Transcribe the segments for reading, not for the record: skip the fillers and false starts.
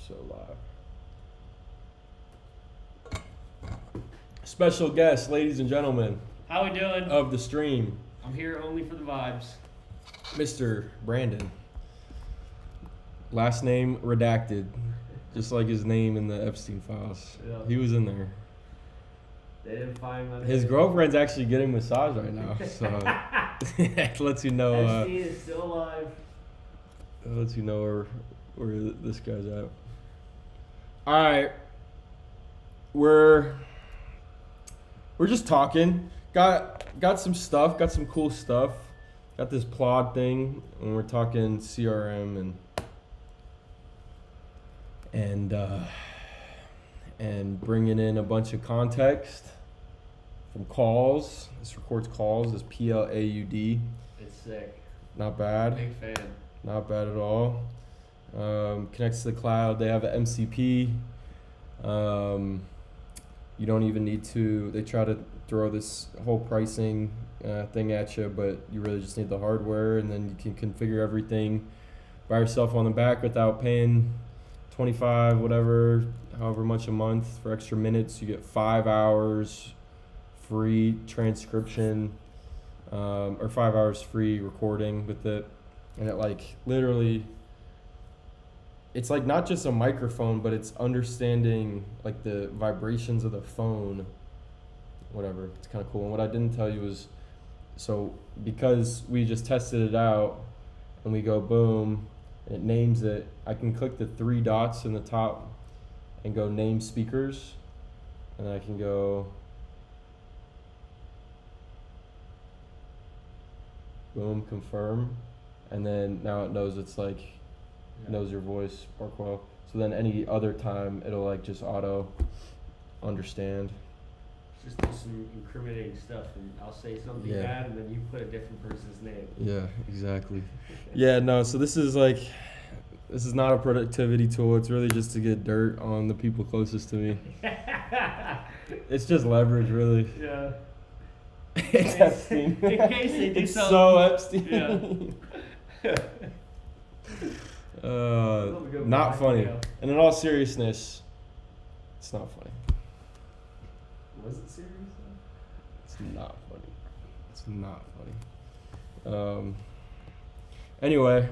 So live. Special guest, ladies and gentlemen, How we doing? of the stream, I'm here only for the vibes. Mr. Brandon. Last name redacted, just like his name in the Epstein files. Yeah. He was in there. They didn't find my His name. girlfriend's actually getting massage right now, so it lets you know. Epstein is still alive. It lets you know where this guy's at. All right, we're just talking. Got some stuff. Got some cool stuff. Got this Plod thing, and we're talking CRM and bringing in a bunch of context from calls. This records calls. This PLAUD. It's sick. Not bad. Big fan. Not bad at all. Connects to the cloud. They have an MCP. You don't even need to. They try to throw this whole pricing thing at you, but you really just need the hardware, and then you can configure everything by yourself on the back without paying 25, whatever, however much a month for extra minutes. You get 5 hours free transcription, or 5 hours free recording with it. And it literally, it's not just a microphone, but it's understanding the vibrations of the phone, whatever. It's kind of cool. And what I didn't tell you was, so because we just tested it out and we go boom, and it names it, I can click the 3 dots in the top and go name speakers, and I can go boom, confirm. And then now it knows knows your voice, Barkwell. So then any other time it'll just auto understand. Just do some incriminating stuff, and I'll say something Yeah. bad, and then you put a different person's name. Yeah, exactly. Yeah, no, so this is not a productivity tool. It's really just to get dirt on the people closest to me. It's just leverage, really. Yeah. It's Epstein. In case they do it's something. so Epstein. Yeah. Not funny. And in all seriousness, it's not funny. Was it serious? It's not funny. It's not funny. Anyway,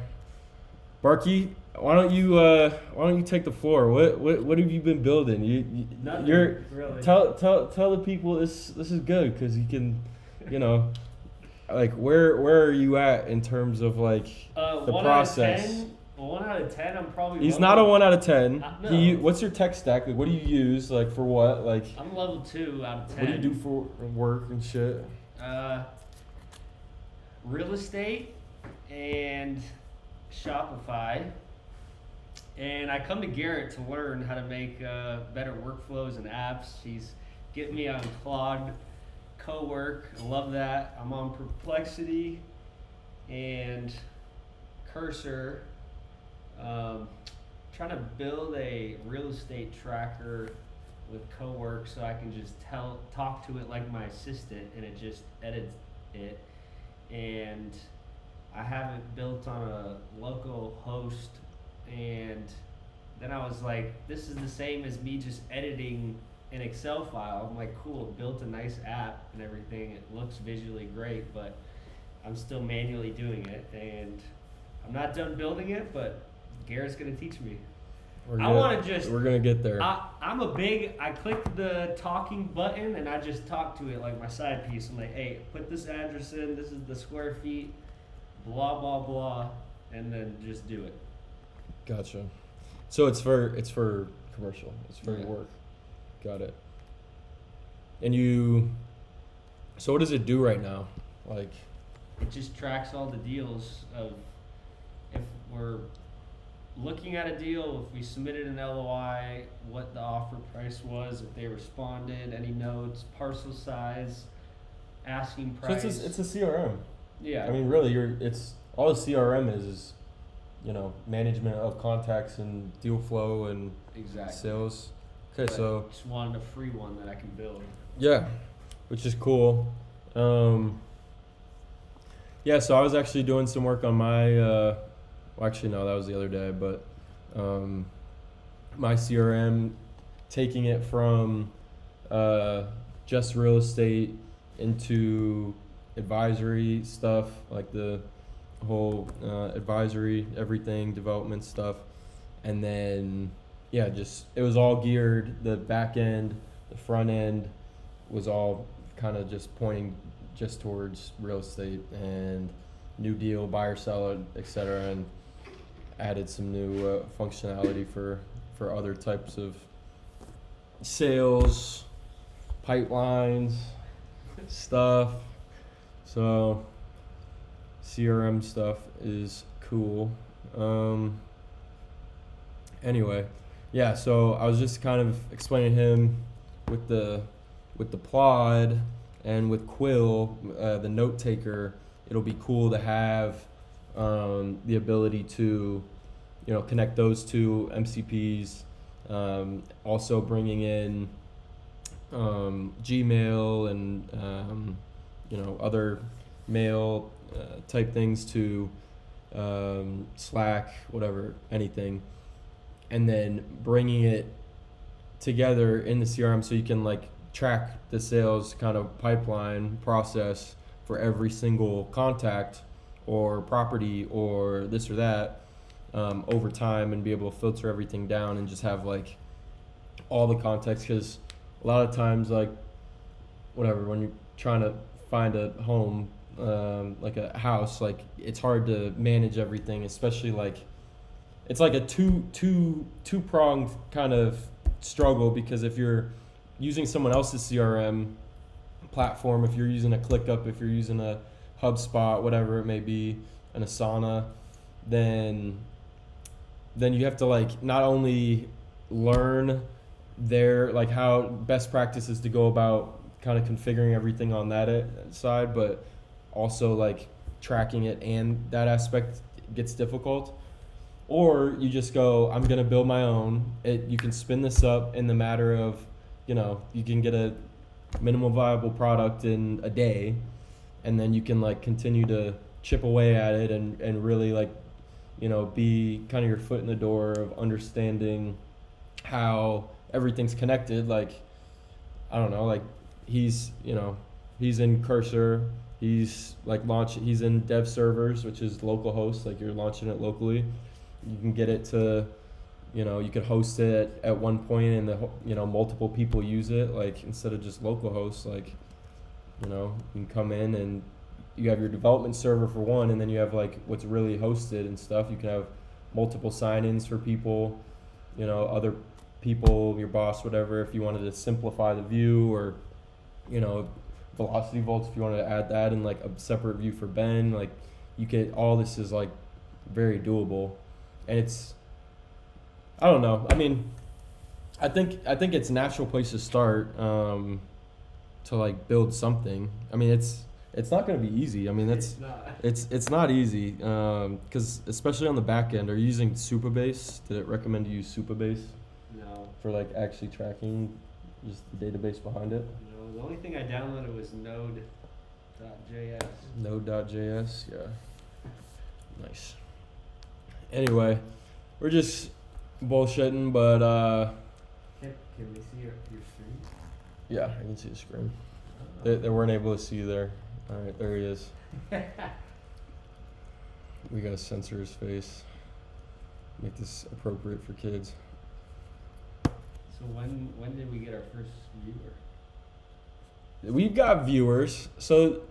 Barky, why don't you take the floor? What have you been building? Nothing, You're really. tell the people this is good, because you can, where are you at in terms of the 1 process? Out of 10, 1 out of 10, I'm probably. He's not a 1 out of 10. No. What's your tech stack? What do you use? For what? I'm level 2 out of 10. What do you do for work and shit? Real estate and Shopify. And I come to Garrett to learn how to make better workflows and apps. He's getting me on Claude, Cowork. I love that. I'm on Perplexity and Cursor. Trying to build a real estate tracker with Cowork so I can just talk to it like my assistant, and it just edits it. And I have it built on a local host, and then I was like, this is the same as me just editing an Excel file. I'm like, cool, built a nice app and everything. It looks visually great, but I'm still manually doing it, and I'm not done building it, but Garrett's gonna teach me. We're gonna get there. I click the talking button and I just talk to it like my side piece. I'm like, hey, put this address in, this is the square feet, blah, blah, blah, and then just do it. Gotcha. So it's for commercial. It's for Yeah. work. Got it. And so what does it do right now? It just tracks all the deals of if we're looking at a deal, if we submitted an LOI, what the offer price was, if they responded, any notes, parcel size, asking price. So it's a CRM. Yeah. I mean, really, it's all a CRM is management of contacts and deal flow and exactly. sales. Okay, But so just wanted a free one that I can build. yeah, which is cool. Yeah, so I was actually doing some work on my. Well, actually, no, that was the other day. But my CRM, taking it from just real estate into advisory stuff, like the whole advisory, everything, development stuff. And then, yeah, just it was all geared. The back end, the front end was all kind of just pointing just towards real estate and new deal, buyer, seller, etc. And added some new functionality for other types of sales, pipelines, stuff. So CRM stuff is cool. Anyway, yeah, so I was just kind of explaining to him with the Plod and with Quill, the note taker, it'll be cool to have the ability to, connect those two MCPs. Also bringing in Gmail and other mail type things to Slack, whatever, anything, and then bringing it together in the CRM so you can like track the sales kind of pipeline process for every single contact or property or this or that over time, and be able to filter everything down and just have like all the context. Because a lot of times, like whatever, when you're trying to find a home, like a house, like it's hard to manage everything, especially like it's like a two-pronged kind of struggle, because if you're using someone else's CRM platform, if you're using a ClickUp, if you're using a HubSpot, whatever it may be, an Asana, then you have to like not only learn their like how best practices to go about kind of configuring everything on that side, but also like tracking it, and that aspect gets difficult. Or you just go, I'm gonna build my own. You can spin this up in the matter of, you can get a minimal viable product in a day, and then you can like continue to chip away at it and really like, be kind of your foot in the door of understanding how everything's connected. Like, I don't know, like he's in Cursor, he's in Dev Servers, which is localhost, like you're launching it locally. You can get it to, you could host it at one point and multiple people use it, like instead of just localhost, like, you can come in and you have your development server for one, and then you have like what's really hosted and stuff. You can have multiple sign-ins for people, other people, your boss, whatever, if you wanted to simplify the view, or, Velocity Vaults, if you wanted to add that in like a separate view for Ben, like all this is like very doable. And it's, I don't know. I mean, I think it's a natural place to start to like build something. I mean, it's not going to be easy. I mean, it's not easy because especially on the back end. Are you using Supabase? Did it recommend you use Supabase? No. For like actually tracking just the database behind it? No, the only thing I downloaded was Node.js. Node.js, yeah. Nice. Anyway, we're just bullshitting, but Can we see your screen? yeah, I can see the screen. They weren't able to see you there. All right, there he is. We gotta censor his face. Make this appropriate for kids. So when did we get our first viewer? We've got viewers. So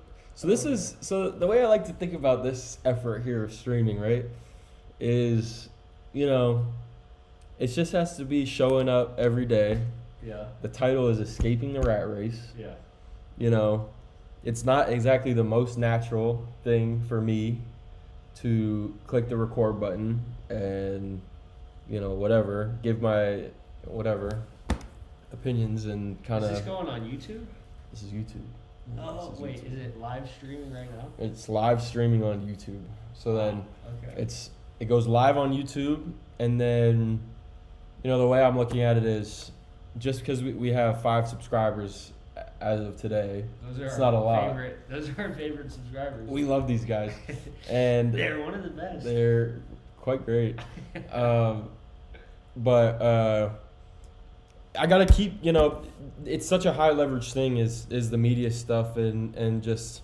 this is the way I like to think about this effort here of streaming, right? Is, it just has to be showing up every day. Yeah. The title is Escaping the Rat Race. Yeah. It's not exactly the most natural thing for me to click the record button and, give my opinions and kind of. Is this going on YouTube? This is YouTube. Oh, This wait, YouTube. is it live streaming right now? It's live streaming on YouTube. So then Okay. it goes live on YouTube, and then, the way I'm looking at it is just because we have 5 subscribers as of today. Those are it's our not a lot. favorite. Those are our favorite subscribers. We love these guys, and They're one of the best. they're quite great. but I gotta keep, it's such a high leverage thing is the media stuff and just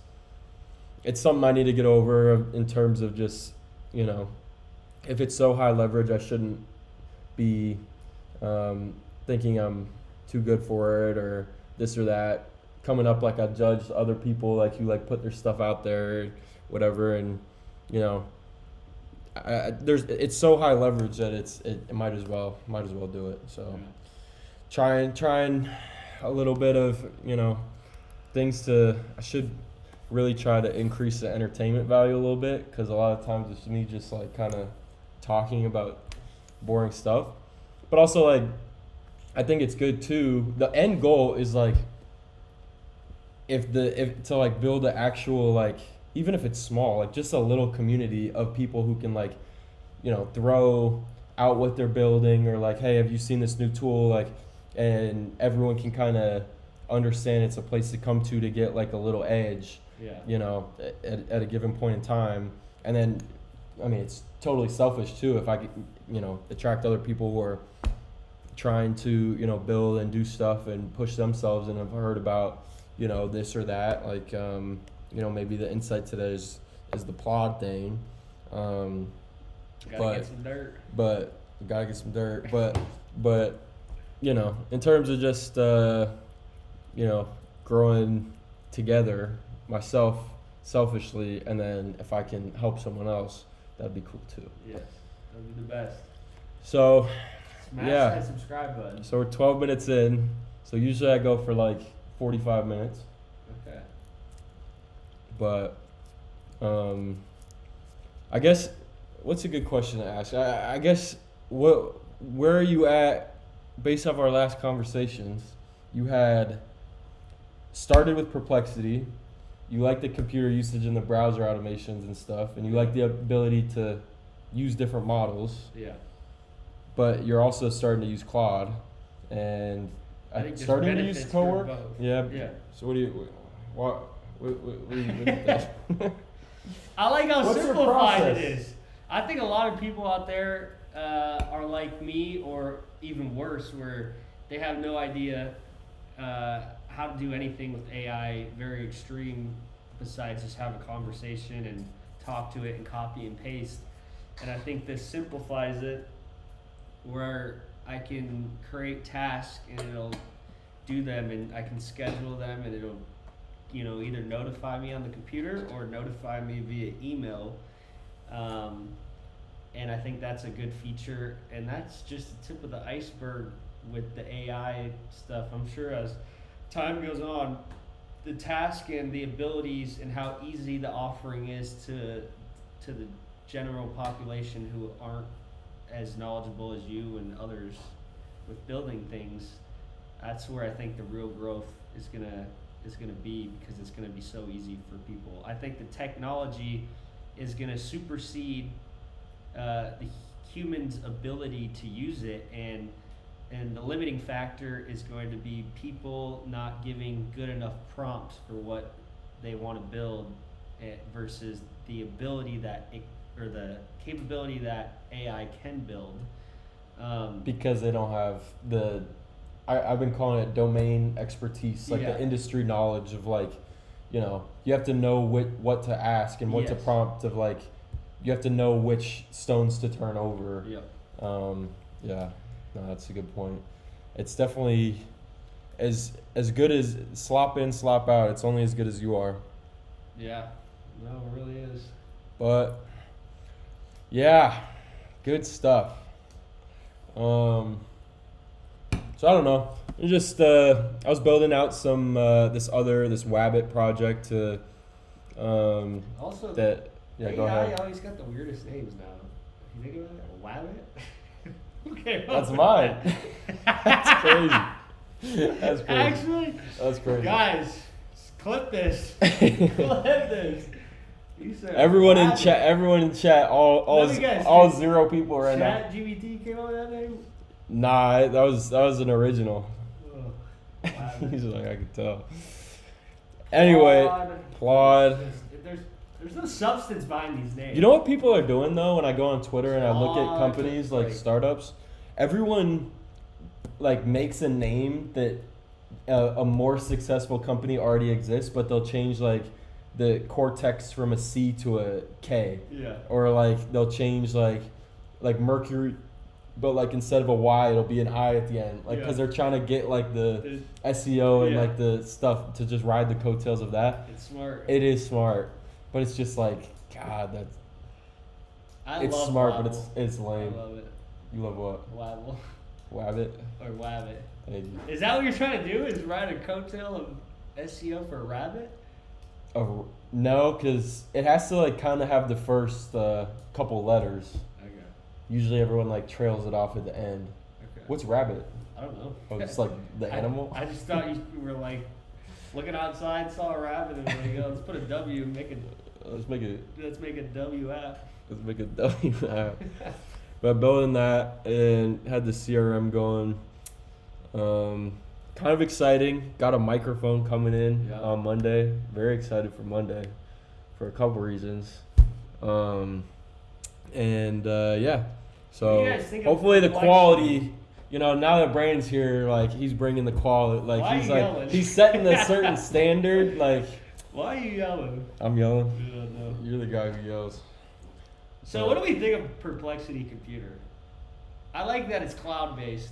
it's something I need to get over in terms of just, if it's so high leverage, I shouldn't be thinking I'm too good for it or this or that. Coming up like I judge other people like who like put their stuff out there, whatever, and it's so high leverage that it might as well do it. So trying a little bit of things I should really try to increase the entertainment value a little bit, because a lot of times it's me just like kind of talking about boring stuff, but also like I think it's good too. The end goal is like if to like build an actual like, even if it's small, like just a little community of people who can like throw out what they're building, or like, hey, have you seen this new tool, like, and everyone can kind of understand it's a place to come to get like a little edge, at a given point in time. And then I mean, it's totally selfish too if I could, attract other people who are trying to build and do stuff and push themselves and have heard about this or that, like maybe the insight today is the Plod thing, gotta get some dirt. But gotta get some dirt, but in terms of just growing together myself selfishly, and then if I can help someone else, that'd be cool too. Yes, that'd be the best. So smash that subscribe button. So we're 12 minutes in. So usually I go for like 45 minutes. Okay. But I guess what's a good question to ask? I guess where are you at based off our last conversations? You had started with Perplexity. You like the computer usage and the browser automations and stuff, and you like the ability to use different models. Yeah. But you're also starting to use Claude, and I think starting to use Cowork. Yeah. Yeah. So what do you that? I like how What's your simplified it process? is. I think a lot of people out there are like me, or even worse, where they have no idea how to do anything with AI, very extreme, besides just have a conversation and talk to it and copy and paste. And I think this simplifies it, where I can create tasks and it'll do them, and I can schedule them, and it'll either notify me on the computer or notify me via email. And I think that's a good feature, and that's just the tip of the iceberg with the AI stuff. I'm sure as time goes on, the task and the abilities and how easy the offering is to the general population who aren't as knowledgeable as you and others with building things, that's where I think the real growth is gonna be, because it's gonna be so easy for people. I think the technology is gonna supersede the human's ability to use it, and the limiting factor is going to be people not giving good enough prompts for what they want to build, versus the ability or the capability that AI can build. Because they don't have I've been calling it domain expertise, like the industry knowledge of like, you have to know what to ask and what to prompt, of like, you have to know which stones to turn over. Yep. Yeah, no, that's a good point. It's definitely as good as slop in, slop out. It's only as good as you are. Yeah, no, it really is. But yeah, good stuff. So I don't know. Just I was building out some this Wabbit project to also that AI go ahead. always got the weirdest names now. You think about it? Wabbit? Okay, That's mine. That's crazy. That's crazy. Actually, that's crazy. Guys, clip this. Clip this. You said Everyone in Wabbit. chat, all Let me guess, all did 0 people right now. ChatGPT came up with that name? Nah, that was an original. Oh, Wabbit. He's like, I could tell. Anyway, Plod. There's no substance behind these names. You know what people are doing though? When I go on Twitter and I look at Plod, companies like like- startups, everyone like makes a name that a more successful company already exists, but they'll change like the Cortex from a C to a K, Yeah. or like they'll change like Mercury, but like instead of a Y, it'll be an I at the end, like because Yeah. they're trying to get like the It's, SEO and Yeah. like the stuff to just ride the coattails of that. it's smart. It is smart, but it's just like God, that's it's love smart, Wabble. but it's I lame. love it. You love what? Wabble Wabbit? or Wabbit. Thank you. Is that what you're trying to do? Is ride a coattail of SEO for Rabbit? Oh, no, because it has to like kind of have the first couple letters. Okay. Usually everyone like trails it off at the end. Okay. What's rabbit? I don't know. Oh, it's like the animal? I just thought you were like looking outside, saw a rabbit, and like, oh, let's put a W, and Let's make it. let's make a W app. Let's make a W out. But building that and had the CRM going. Kind of exciting. Got a microphone coming in Yeah. on Monday. Very excited for Monday for a couple reasons. Yeah. So What do you guys think of hopefully the Perplexity? quality, now that Brandon's here, like he's bringing the quality, like Why are he's you like yelling? he's setting a certain standard. Like Why are you yelling? I'm yelling. No. You're the guy who yells. So what do we think of Perplexity Computer? I like that it's cloud based.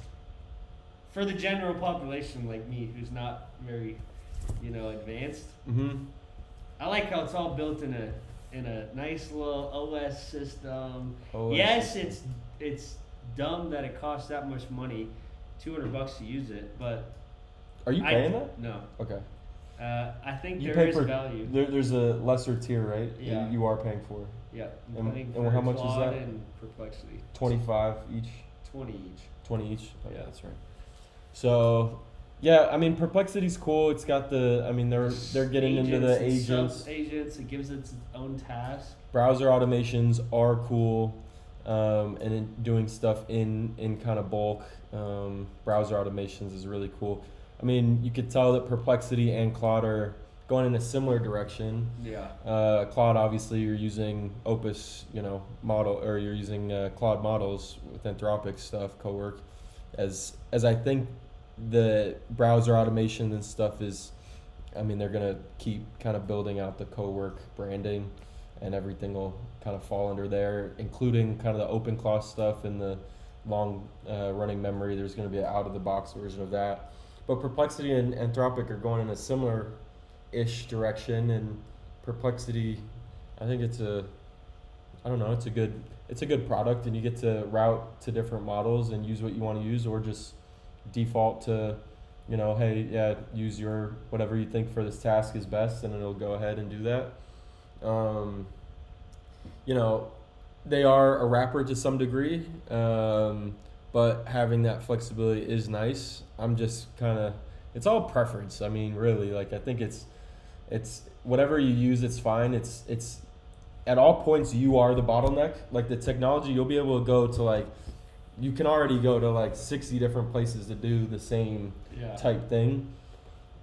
For the general population like me, who's not very, advanced, Mm-hmm. I like how it's all built in a nice little OS system. OS Yes, system. it's dumb that it costs that much money, $200 to use it, but Are you paying that? No. Okay. I think You there pay is for value. there's a lesser tier, right? that Yeah. You are paying for Yeah. And- I'm paying and for how much is Claude that? And Perplexity. 25 each, 20 each. 20 each. Oh, Yeah. that's right. So, yeah, I mean Perplexity's cool. It's got they're getting into the and agents. sub-agents. It gives it its own task. Browser automations are cool, and then doing stuff in kind of bulk. Browser automations is really cool. I mean, you could tell that Perplexity and Claude are going in a similar direction. Yeah. Claude, obviously, you're using Opus, model, or you're using Claude models with Anthropic stuff, Cowork, as I think the browser automation and stuff is. I mean, they're gonna keep kind of building out the Cowork branding, and everything will kind of fall under there, including kind of the OpenClaw stuff and the long running memory. There's gonna be an out of the box version of that. But Perplexity and Anthropic are going in a similar-ish direction, and Perplexity, I think it's a good product, and you get to route to different models and use what you want to use, or just default to, hey, yeah, use your whatever you think for this task is best, and it'll go ahead and do that. They are a wrapper to some degree, but having that flexibility is nice. I'm just it's all preference. I mean, really, like I think it's whatever you use, it's fine. It's at all points you are the bottleneck. Like the technology, you'll be able to go to you can already go to 60 different places to do the same Yeah. type thing,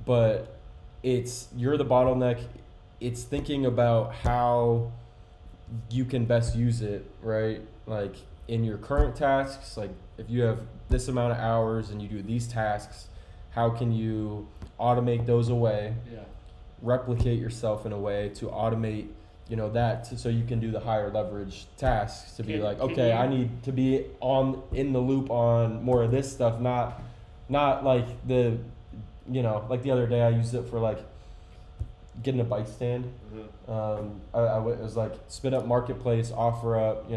but you're the bottleneck. It's thinking about how you can best use it, right? Like in your current tasks, like if you have this amount of hours and you do these tasks, how can you automate those away, Yeah. replicate yourself in a way to automate, so you can do the higher leverage tasks to be Can okay, you- I need to be in the loop on more of this stuff, not like the, like the other day I used it for getting a bike stand. It was spin up marketplace, offer up,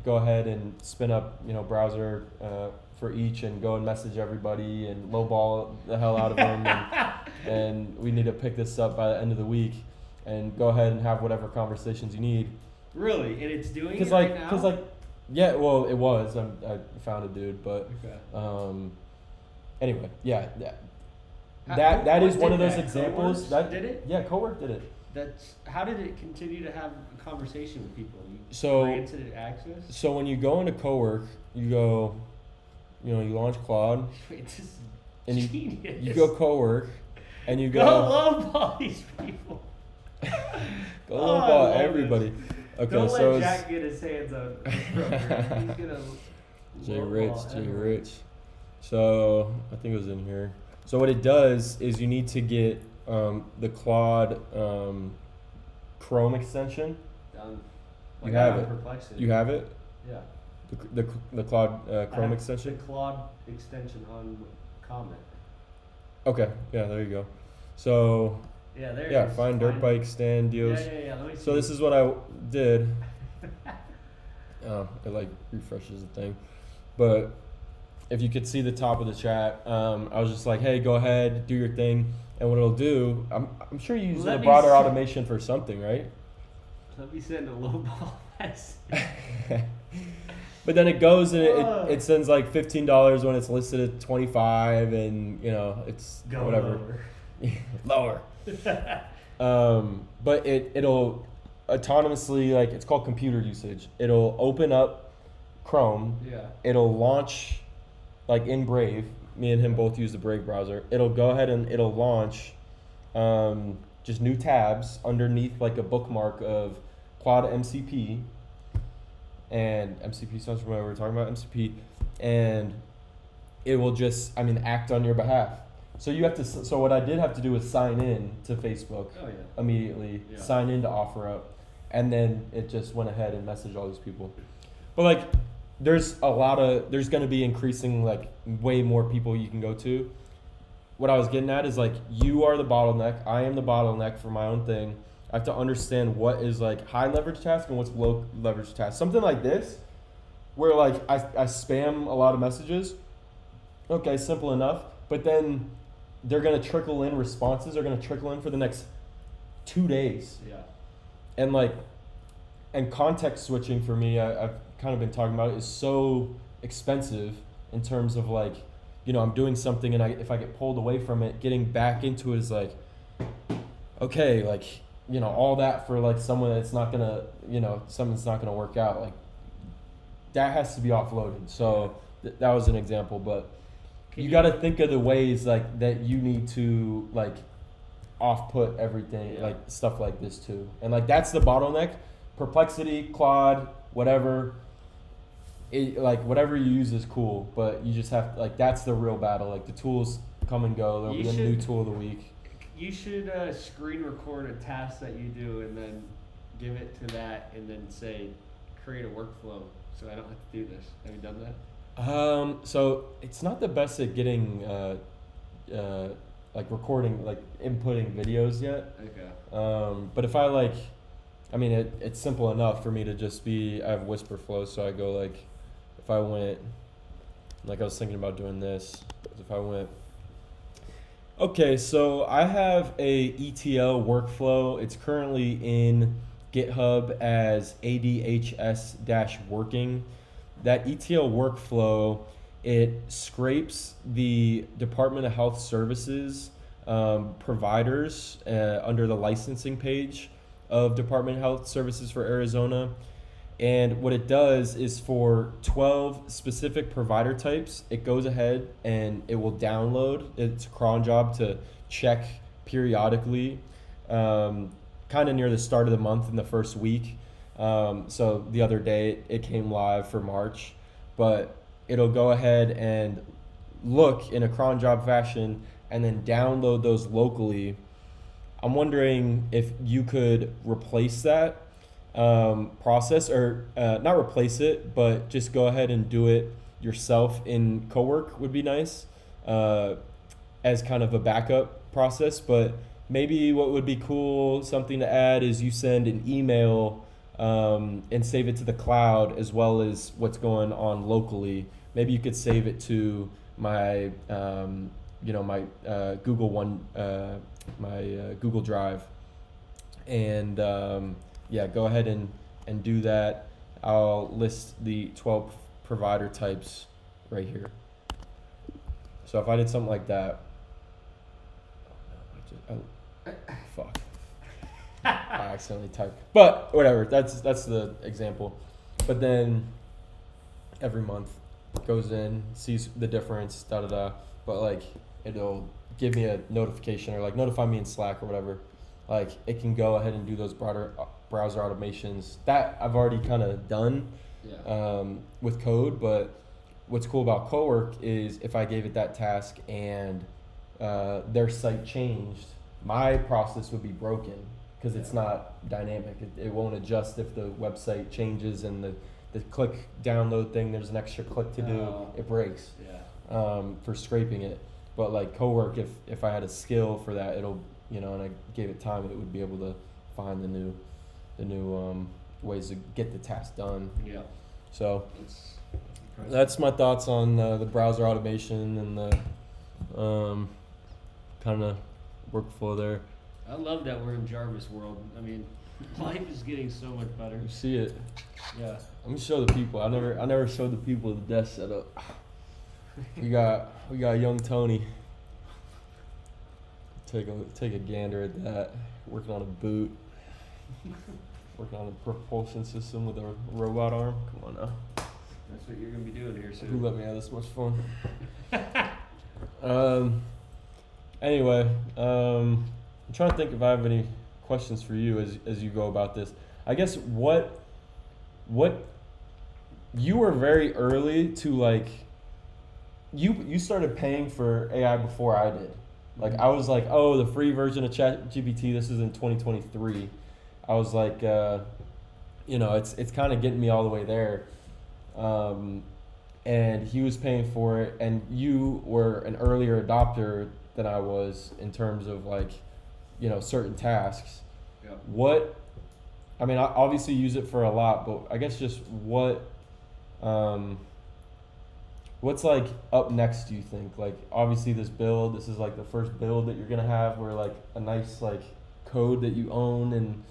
go ahead and spin up, browser for each, and go and message everybody and lowball the hell out of them, and we need to pick this up by the end of the week, and go ahead and have whatever conversations you need. Really? And it's doing it right now? Yeah, well, it was. I found a dude, but Okay. anyway, yeah. How- That what is one did of those that? examples. Coworks That did it? Yeah, Cowork did it. How did it continue to have a conversation with people? You So- granted it access? So when you go into Cowork, you go, you launch Claude, Wait, this is and genius. you go Cowork, and you Go go lowball these people. go Oh, I lowball love everybody. Okay, Don't so let it's- Jack get his hands on the program. He's gonna Jay Lowball Edwards. Rich. So I think it was in here. So what it does is you need to get the Claude Chrome extension. Done. You Like have on it. Perplexity. You have it. Yeah. The Claude I Chrome have extension. The Claude extension on Comment. Okay. Yeah. There you go. So Yeah, there it yeah, is. find dirt bike stand deals. Yeah. Let me see. So this is what I did. It like refreshes the thing, but if you could see the top of the chat, I was just like, hey, go ahead, do your thing, and what it'll do, I'm sure you use Let the me broader see. automation for something, right? Let me send a lowball message. But then it goes and Oh. it sends like $15 when it's listed at 25, and it's Go whatever lower. But it'll autonomously, like, it's called computer usage. It'll open up Chrome. Yeah. It'll launch, like in Brave. Me and him both use the Brave browser. It'll go ahead and it'll launch just new tabs underneath, like a bookmark of Quad MCP. And MCP sounds familiar. We're talking about MCP. And it will just, act on your behalf. So you have to. So what I did have to do was sign in to Facebook Oh yeah. immediately, Yeah. sign into OfferUp, and then it just went ahead and messaged all these people. But like, there's going to be increasing, like, way more people you can go to. What I was getting at is, like, you are the bottleneck. I am the bottleneck for my own thing. I have to understand what is, like, high leverage task and what's low leverage task. Something like this, where, like, I spam a lot of messages. Okay, simple enough. But then they're going to trickle in, responses are going to trickle in for the next 2 days. Yeah. And, like, and context switching for me, I've kind of been talking about it, is so expensive in terms of, like, I'm doing something, and if I get pulled away from it, getting back into it is like, okay, like, all that for, like, someone that's not gonna, something's not gonna work out. Like, that has to be offloaded. So that was an example, but Can you got to think of the ways, like, that you need to, like, off-put everything, Yeah. like, stuff like this too. And, like, that's the bottleneck. Perplexity, Claude, whatever. Like, whatever you use is cool, but you just have, like, that's the real battle. Like, the tools come and go. There'll You be a new should- tool of the week. You should screen record a task that you do and then give it to that and then say, create a workflow so I don't have to do this. Have you done that? So it's not the best at getting, like, recording, like, inputting videos yet. Okay. But if I, like, it's simple enough for me to just I have whisper flow, so I go, like, if I went, like, I was thinking about doing this, if I went, okay, so I have a ETL workflow. It's currently in GitHub as ADHS-working. That ETL workflow, it scrapes the Department of Health Services providers under the licensing page of Department of Health Services for Arizona. And what it does is, for 12 specific provider types, it goes ahead and it will download. It's a cron job to check periodically, kind of near the start of the month in the first week. So the other day it came live for March, but it'll go ahead and look in a cron job fashion and then download those locally. I'm wondering if you could replace that process, or not replace it, but just go ahead and do it yourself in Cowork would be nice, as kind of a backup process. But maybe what would be cool, something to add, is you send an email and save it to the cloud as well as what's going on locally. Maybe you could save it to my my Google Google Drive, and yeah, go ahead and do that. I'll list the 12 provider types right here. So if I did something like that, fuck, I accidentally typed. But whatever, that's the example. But then every month goes in, sees the difference, da da da. But like, it'll give me a notification, or like notify me in Slack or whatever. Like, it can go ahead and do those broader browser automations that I've already kind of done Yeah. with code, but what's cool about Cowork is if I gave it that task and their site changed, my process would be broken because it's not dynamic. It won't adjust if the website changes and the click download thing, there's an extra click to do, it breaks for scraping it. But like Cowork, if I had a skill for that, it'll, and I gave it time, it would be able to find the new ways to get the task done. Yeah. So that's my thoughts on the browser automation and the kind of workflow there. I love that we're in Jarvis world. I mean, life is getting so much better. You see it. Yeah. Let me show the people. I never showed the people the desk setup. We got young Tony. Take a gander at that. Working on a boot. Working on a propulsion system with a robot arm. Come on now. That's what you're gonna be doing here soon. Who let me have this much fun? Anyway, I'm trying to think if I have any questions for you as you go about this. I guess what you were very early to like. You started paying for AI before I did. Like I was like, oh, the free version of ChatGPT. This is in 2023. I was like, it's kind of getting me all the way there. And he was paying for it, and you were an earlier adopter than I was in terms of like, certain tasks. Yeah. I obviously use it for a lot, but I guess just what's like up next, do you think? Like obviously this is like the first build that you're gonna have where like a nice like code that you own and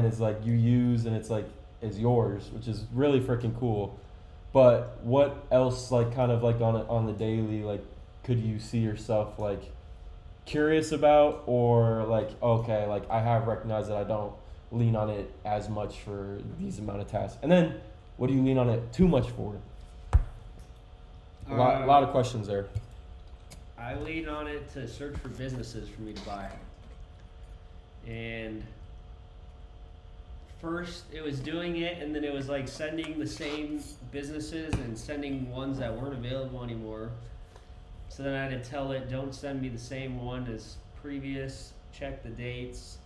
it's like you use and it's like is yours, which is really freaking cool. But what else like kind of like on the daily, like could you see yourself like curious about, or like, okay, like I have recognized that I don't lean on it as much for these amount of tasks? And then what do you lean on it too much for? A lot of questions there. I lean on it to search for businesses for me to buy. And first it was doing it, and then it was like sending the same businesses and sending ones that weren't available anymore. So then I had to tell it, don't send me the same one as previous, check the dates,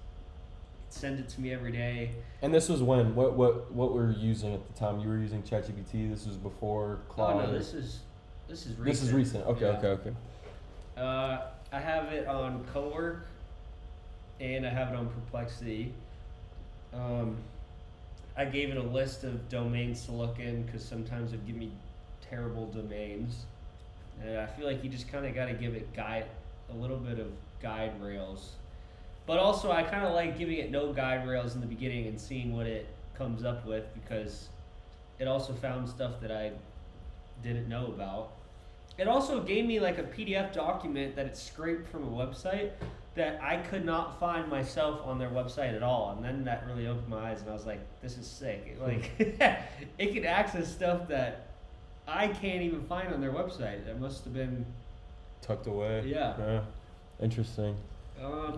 send it to me every day. And this was when? What were you using at the time? You were using ChatGPT. This was before Claude. Oh no, this is recent. This is recent. Okay, yeah. okay. I have it on Cowork, and I have it on Perplexity. I gave it a list of domains to look in because sometimes it'd give me terrible domains, and I feel like you just kind of got to give it a little bit of guide rails. But also, I kind of like giving it no guide rails in the beginning and seeing what it comes up with, because it also found stuff that I didn't know about. It also gave me like a PDF document that it scraped from a website that I could not find myself on their website at all. And then that really opened my eyes, and I was like, this is sick. Like, it can access stuff that I can't even find on their website. It must have been tucked away. Yeah. Interesting.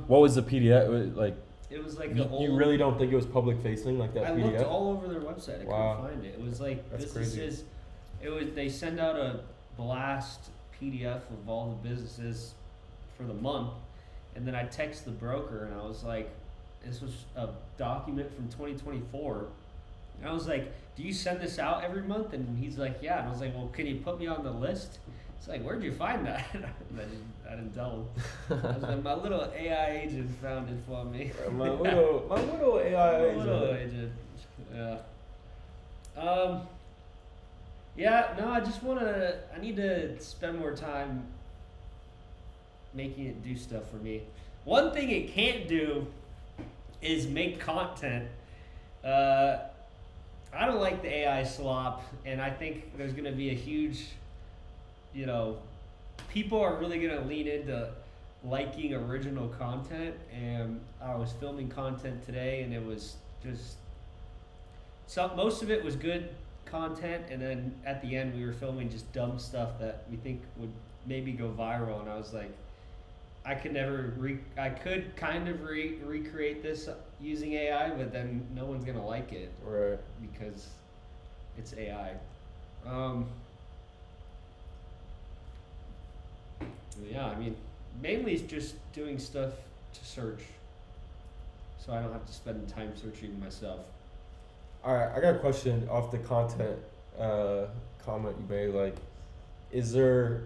What was the PDF like? It was like you really don't think it was public facing like that I PDF? looked all over their website. I couldn't find it. It was like That's businesses. crazy. They send out a blast PDF of all the businesses for the month, and then I text the broker and I was like, this was a document from 2024. And I was like, do you send this out every month? And he's like, yeah. And I was like, well, can you put me on the list? It's like, where'd you find that? I didn't tell him. I was like, my little AI agent found it for me. my little AI agent. Little agent. Yeah. Yeah, no, I need to spend more time making it do stuff for me. One thing it can't do is make content. I don't like the AI slop, and I think there's going to be a huge, people are really going to lean into liking original content. And I was filming content today, and it was just, most of it was good content, and then at the end we were filming just dumb stuff that we think would maybe go viral, and I was like, I could kind of recreate this using AI, but then no one's gonna like it, right? Because it's AI. Yeah, I mean, mainly it's just doing stuff to search, so I don't have to spend time searching myself. All right, I got a question off the content comment you made. Like, is there?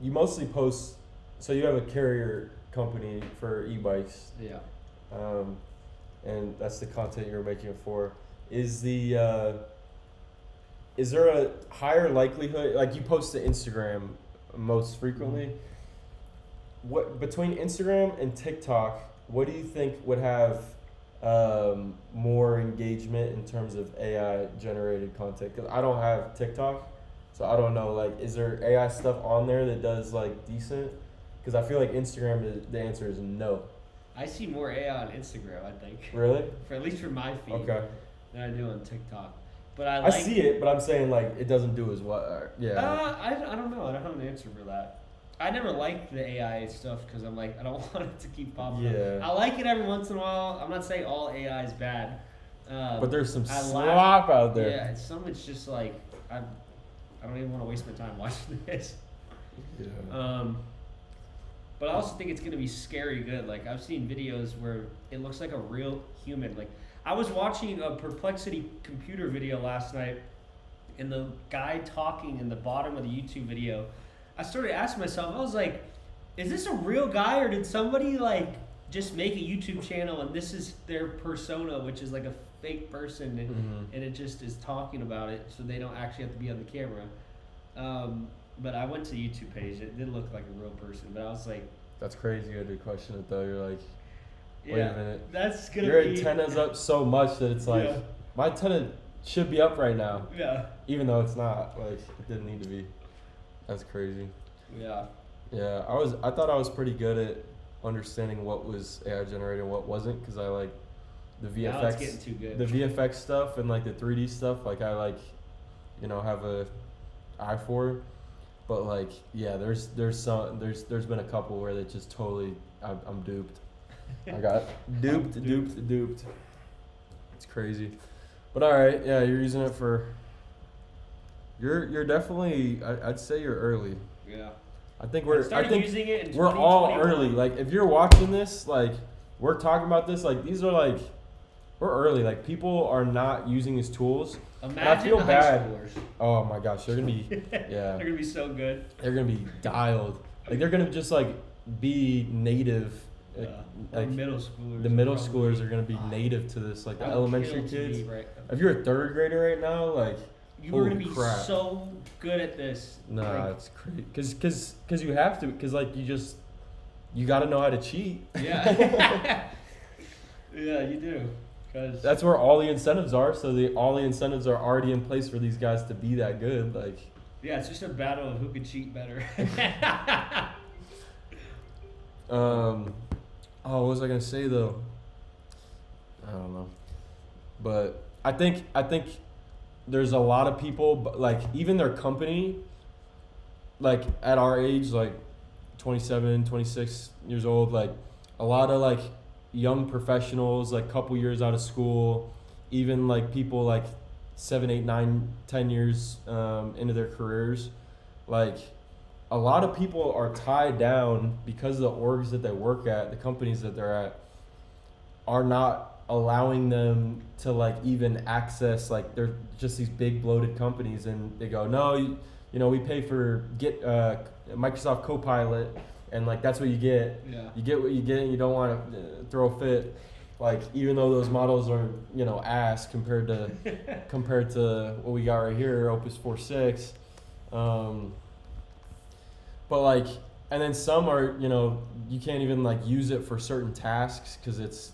You mostly post. So you have a carrier company for e-bikes, Yeah. and that's the content you're making it for. Is the is there a higher likelihood? Like, you post to Instagram most frequently. What between Instagram and TikTok? What do you think would have more engagement in terms of AI generated content? Because I don't have TikTok, so I don't know. Like, is there AI stuff on there that does like decent? Because I feel like Instagram is the answer is no. I see more AI on Instagram, I think. Really? For at least for my feed. Okay. Than I do on TikTok. But I I like see it, but I'm saying like it doesn't do as well. Yeah. I don't know. I don't have an answer for that. I never liked the AI stuff because I'm like, I don't want it to keep popping up. Yeah. I like it every once in a while. I'm not saying all AI is bad. But there's some I slop out there. Yeah, it's some it's just like, I don't even want to waste my time watching this. Yeah. But I also think it's going to be scary good. Like, I've seen videos where it looks like a real human. Like, I was watching a Perplexity computer video last night, and the guy talking in the bottom of the YouTube video, I started asking myself, I was like, is this a real guy, or did somebody, like, just make a YouTube channel and this is their persona, which is like a fake person, and it just is talking about it, so they don't actually have to be on the camera. But I went to the YouTube page. It did look like a real person, but I was like, That's crazy. You had to question it though. You're like, wait yeah, a minute. that's gonna Your be antenna's up so much that it's like, Yeah. my antenna should be up right now, Yeah, even though it's not. Like, it didn't need to be. That's crazy. yeah, Yeah, I thought I was pretty good at understanding what was AI generated and what wasn't, because I like the now it's VFX, getting too good. the VFX stuff and like the 3D stuff. Like, I like, have a eye for. But like, yeah, there's been a couple where they just totally, I'm duped. I got duped. It's crazy. But all right, yeah, you're using it for. You're definitely. I'd say you're early. Yeah, I think I started using it in we're all 2021. early. Like, if you're watching this, like, we're talking about this, like, these are like, we're early. Like, people are not using these tools. Imagine I feel the bad. high schoolers. Oh my gosh, they're gonna be, yeah, They're gonna be so good. they're gonna be dialed. Like, they're gonna just like be native. Like, Or middle schoolers. the middle probably. schoolers are gonna be native to this. Like, the I would elementary kill to kids. be right. If you're a third grader right now, like, You were gonna holy be crap. so good at this. Nah, Like, it's crazy. Cause you have to. Cause like, you gotta know how to cheat. yeah. Yeah, you do. Cause That's where all the incentives are. So all the incentives are already in place for these guys to be that good. Like, yeah, it's just a battle of who could cheat better. oh, what was I gonna say though? I don't know. But I think there's a lot of people, but like, even their company, like, at our age, like 27, 26 years old, like, a lot of like young professionals, like, couple years out of school, even like people like 7, 8, 9, 10 years into their careers, like, a lot of people are tied down because the orgs that they work at, the companies that they're at, are not allowing them to like even access, like, they're just these big bloated companies, and they go, no, we pay for Microsoft Copilot, and like, that's what you get. Yeah. You get what you get, and you don't want to throw a fit. Like, even though those models are, ass compared to what we got right here, Opus 4.6. But like, and then some are, you can't even like use it for certain tasks because it's,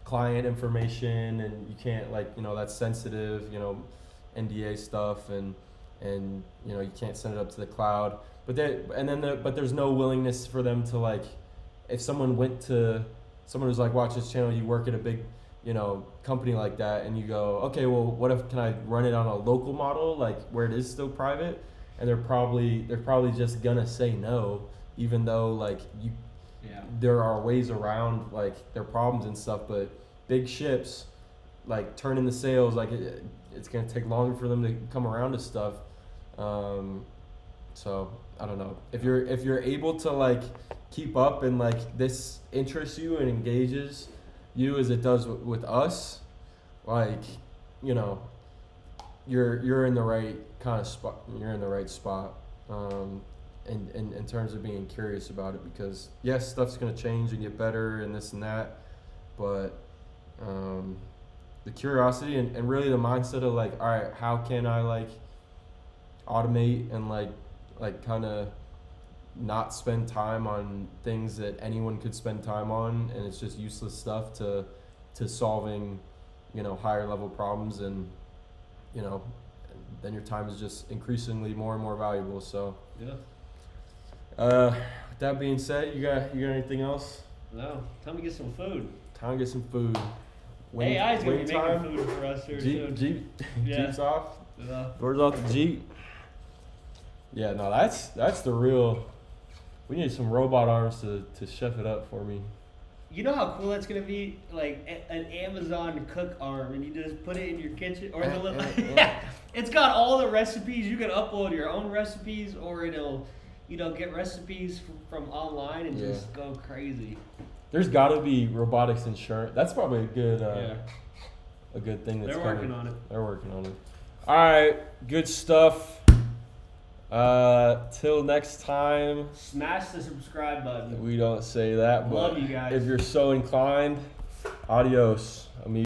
client information, and you can't, like, that's sensitive, NDA stuff, and you can't send it up to the cloud. But there's no willingness for them to, like, if someone who's like, watch this channel, you work at a big, company like that, and you go, okay, well, what if, can I run it on a local model, like, where it is still private? And they're probably just gonna say no, even though, like, there are ways around, like, their problems and stuff. But big ships, like, turning the sails, like, it's gonna take longer for them to come around to stuff. So I don't know if you're able to like keep up and like this interests you and engages you as it does with us, like you know you're in the right kind of spot. You're in the right spot. In terms of being curious about it, because yes, stuff's gonna change and get better and this and that, but the curiosity and really the mindset of like, all right, how can I like automate and like kind of not spend time on things that anyone could spend time on, and it's just useless stuff to solving, higher level problems, and then your time is just increasingly more and more valuable. So Yeah. With that being said, you got anything else? No. Time to get some food. Time to get some food. AI's gonna be wing making time. food for us here Jeep, soon. Yeah. Jeep's off. Yeah. Doors off the Jeep. Yeah, no, that's the real. We need some robot arms to chef it up for me. You know how cool that's gonna be? Like an Amazon cook arm, and you just put it in your kitchen, or the little. Yeah, it's got all the recipes. You can upload your own recipes, or it'll, get recipes from online and just go crazy. There's got to be robotics insurance. That's probably a good thing. That's They're working on it. They're working on it. All right, good stuff. Till next time. Smash the subscribe button. We don't say that, but Love you guys. if you're so inclined, adios, amigos.